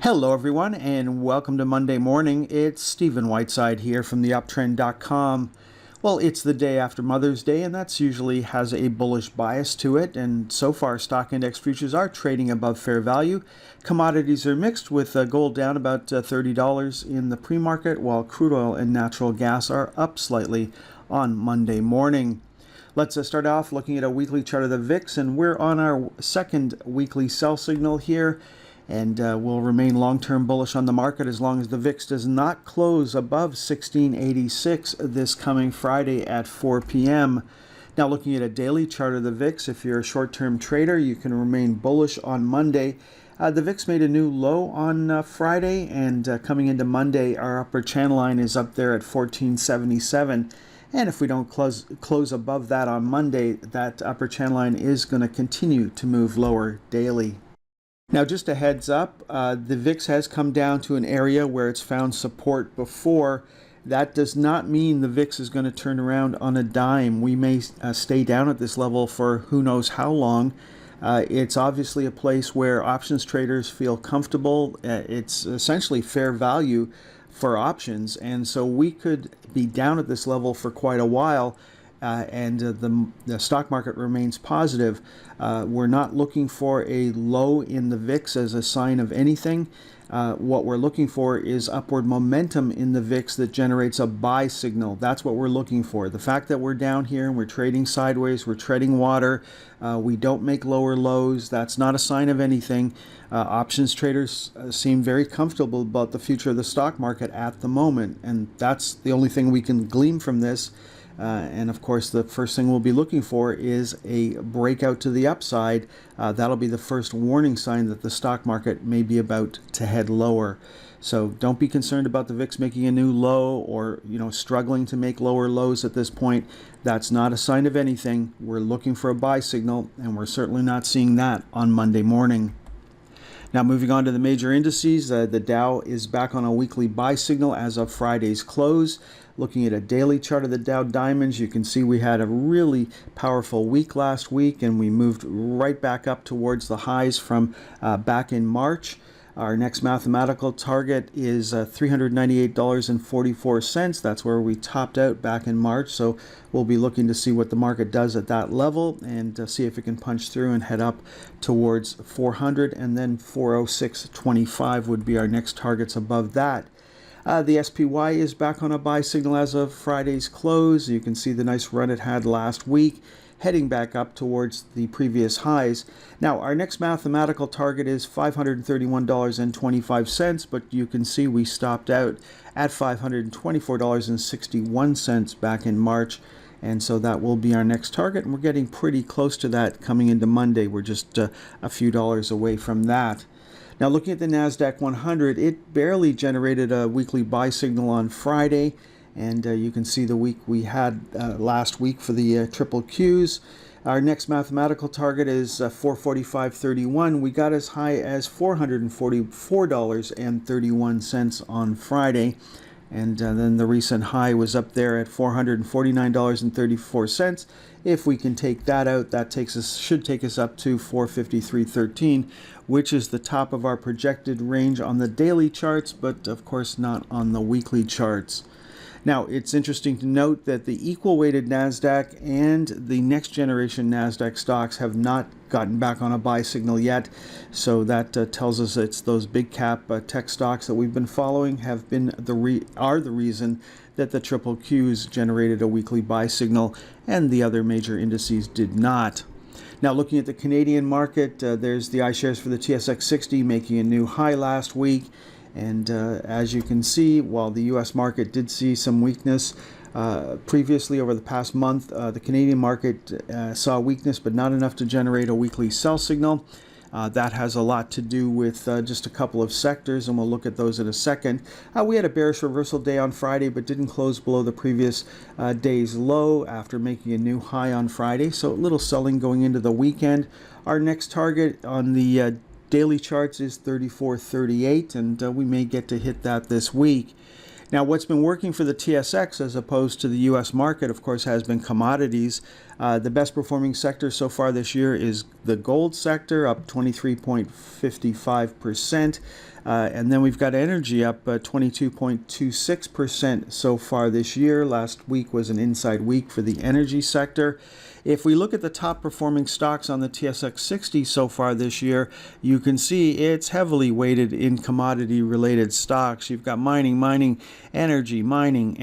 Hello, everyone, and welcome to Monday morning. It's Stephen Whiteside here from theuptrend.com. Well, it's the day after Mother's Day, and that's usually has a bullish bias to it. And so far, stock index futures are trading above fair value. Commodities are mixed, with gold down about $30 in the pre-market, while crude oil and natural gas are up slightly on Monday morning. Let's start off looking at a weekly chart of the VIX, and we're on our second weekly sell signal here. And we'll remain long-term bullish on the market as long as the VIX does not close above 1686 this coming Friday at 4 p.m. Now, looking at a daily chart of the VIX, if you're a short-term trader, you can remain bullish on Monday. The VIX made a new low on Friday, and coming into Monday, our upper channel line is up there at 1477. And if we don't close above that on Monday, that upper channel line is going to continue to move lower daily. Now, just a heads up, the VIX has come down to an area where it's found support before. That does not mean the VIX is going to turn around on a dime. We may stay down at this level for who knows how long. It's obviously a place where options traders feel comfortable. It's essentially fair value for options, and so we could be down at this level for quite a while. And the stock market remains positive. We're not looking for a low in the VIX as a sign of anything. What we're looking for is upward momentum in the VIX that generates a buy signal. That's what we're looking for. The fact that we're down here and we're trading sideways, we're treading water, we don't make lower lows, that's not a sign of anything. Options traders seem very comfortable about the future of the stock market at the moment, and that's the only thing we can glean from this. And of course, the first thing we'll be looking for is a breakout to the upside. That'll be the first warning sign that the stock market may be about to head lower. So don't be concerned about the VIX making a new low or struggling to make lower lows at this point. That's not a sign of anything. We're looking for a buy signal, and we're certainly not seeing that on Monday morning. Now, moving on to the major indices, the Dow is back on a weekly buy signal as of Friday's close. Looking at a daily chart of the Dow Diamonds, you can see we had a really powerful week last week, and we moved right back up towards the highs from back in March. Our next mathematical target is $398.44. That's where we topped out back in March. So we'll be looking to see what the market does at that level and see if it can punch through and head up towards 400, and then 406.25 would be our next targets above that. The SPY is back on a buy signal as of Friday's close. You can see the nice run it had last week, heading back up towards the previous highs. Now, our next mathematical target is $531.25, but you can see we stopped out at $524.61 back in March, and so that will be our next target, and we're getting pretty close to that coming into Monday. We're just a few dollars away from that. Now, looking at the NASDAQ 100, it barely generated a weekly buy signal on Friday, and you can see the week we had last week for the triple Qs. Our next mathematical target is 445.31. We got as high as $444.31 on Friday, and then the recent high was up there at $449.34. If we can take that out, that should take us up to 453.13, which is the top of our projected range on the daily charts, but of course not on the weekly charts. Now, it's interesting to note that the equal-weighted NASDAQ and the next-generation NASDAQ stocks have not gotten back on a buy signal yet. So that tells us it's those big-cap tech stocks that we've been following are the reason that the triple Qs generated a weekly buy signal and the other major indices did not. Now, looking at the Canadian market, there's the iShares for the TSX 60 making a new high last week. And as you can see, while the U.S. market did see some weakness previously over the past month, the Canadian market saw weakness, but not enough to generate a weekly sell signal. That has a lot to do with just a couple of sectors, and we'll look at those in a second. We had a bearish reversal day on Friday, but didn't close below the previous day's low after making a new high on Friday. So a little selling going into the weekend. Our next target on the daily charts is 34.38, and we may get to hit that this week. Now, what's been working for the TSX as opposed to the U.S. market, of course, has been commodities. The best performing sector so far this year is the gold sector, up 23.55%. And then we've got energy up 22.26% so far this year. Last week was an inside week for the energy sector. If we look at the top performing stocks on the TSX 60 so far this year, you can see it's heavily weighted in commodity related stocks. You've got mining, energy, mining.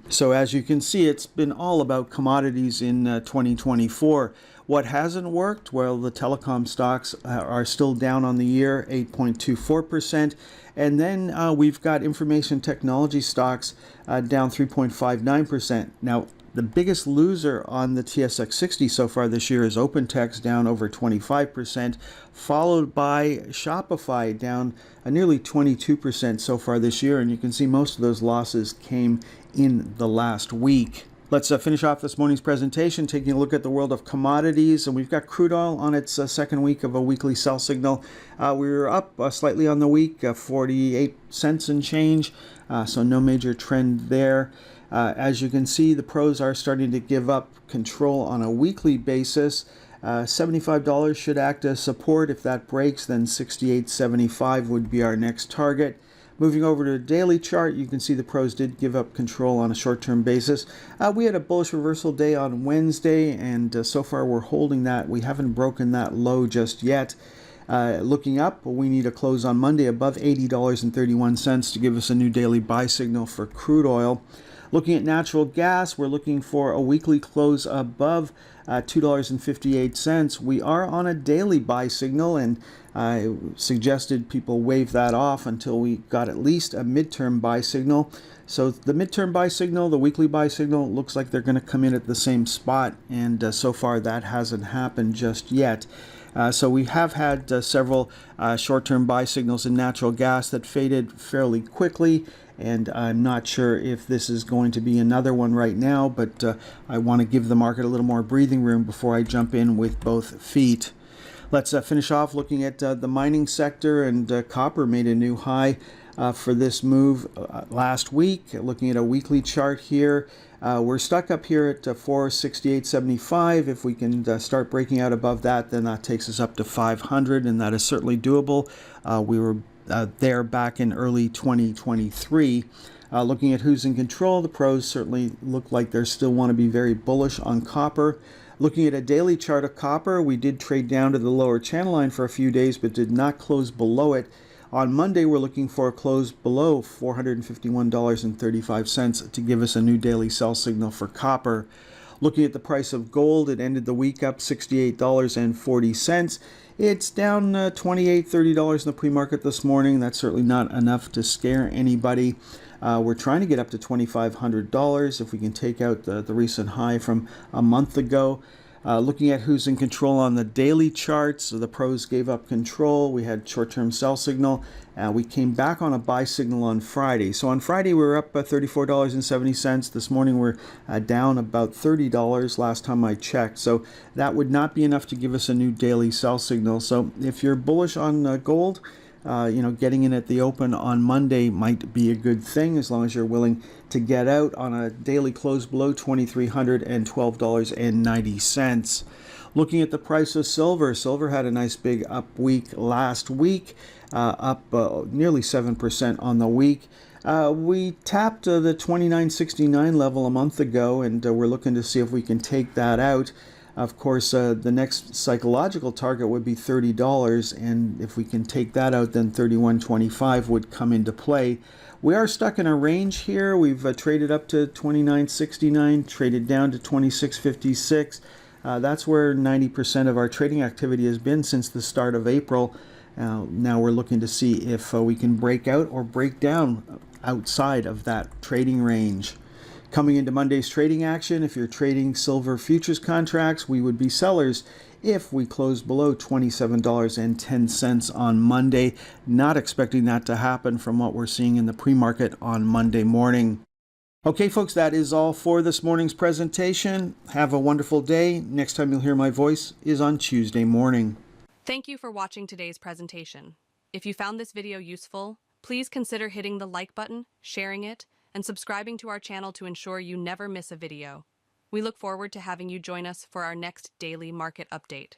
So as you can see, it's been all about commodities in 2024. What hasn't worked? Well, the telecom stocks are still down on the year, 8.24%. And then we've got information technology stocks down 3.59%. Now, the biggest loser on the TSX 60 so far this year is OpenText, down over 25%, followed by Shopify, down nearly 22% so far this year. And you can see most of those losses came in the last week. Let's finish off this morning's presentation taking a look at the world of commodities. And we've got crude oil on its second week of a weekly sell signal. We were up slightly on the week, 48 cents and change, so no major trend there. As you can see, the pros are starting to give up control on a weekly basis. $75 should act as support. If that breaks, then $68.75 would be our next target. Moving over to a daily chart, you can see the pros did give up control on a short-term basis. We had a bullish reversal day on Wednesday, and so far we're holding that. We haven't broken that low just yet. Looking up, we need a close on Monday above $80.31 to give us a new daily buy signal for crude oil. Looking at natural gas, we're looking for a weekly close above $2.58. We are on a daily buy signal, and I suggested people wave that off until we got at least a midterm buy signal. So the midterm buy signal, the weekly buy signal, looks like they're going to come in at the same spot, and so far that hasn't happened just yet. So we have had several short-term buy signals in natural gas that faded fairly quickly, and I'm not sure if this is going to be another one right now, but I want to give the market a little more breathing room before I jump in with both feet. Let's finish off looking at the mining sector, and copper made a new high for this move last week. Looking at a weekly chart here, we're stuck up here at 468.75. If we can start breaking out above that, then that takes us up to 500, and that is certainly doable. We were there back in early 2023. Looking at who's in control, the pros certainly look like they still want to be very bullish on copper. Looking at a daily chart of copper, we did trade down to the lower channel line for a few days, but did not close below it. On Monday, we're looking for a close below $451.35 to give us a new daily sell signal for copper. Looking at the price of gold, it ended the week up $68.40. It's down $28, $30 in the pre-market this morning. That's certainly not enough to scare anybody. We're trying to get up to $2,500 if we can take out the recent high from a month ago. Looking at who's in control on the daily charts, the pros gave up control. We had short-term sell signal. We came back on a buy signal on Friday. So on Friday, we were up $34.70. This morning, we're down about $30 last time I checked. So that would not be enough to give us a new daily sell signal. So if you're bullish on gold, getting in at the open on Monday might be a good thing as long as you're willing to get out on a daily close below $2,312.90. Looking at the price of silver, silver had a nice big up week last week, up nearly 7% on the week. We tapped the 29.69 level a month ago, and we're looking to see if we can take that out. Of course, the next psychological target would be $30, and if we can take that out, then $31.25 would come into play. We are stuck in a range here. We've traded up to $29.69, traded down to $26.56. That's where 90% of our trading activity has been since the start of April. Now we're looking to see if we can break out or break down outside of that trading range. Coming into Monday's trading action, if you're trading silver futures contracts, we would be sellers if we close below $27.10 on Monday. Not expecting that to happen from what we're seeing in the pre-market on Monday morning. Okay, folks, that is all for this morning's presentation. Have a wonderful day. Next time you'll hear my voice is on Tuesday morning. Thank you for watching today's presentation. If you found this video useful, please consider hitting the like button, sharing it, and subscribing to our channel to ensure you never miss a video. We look forward to having you join us for our next daily market update.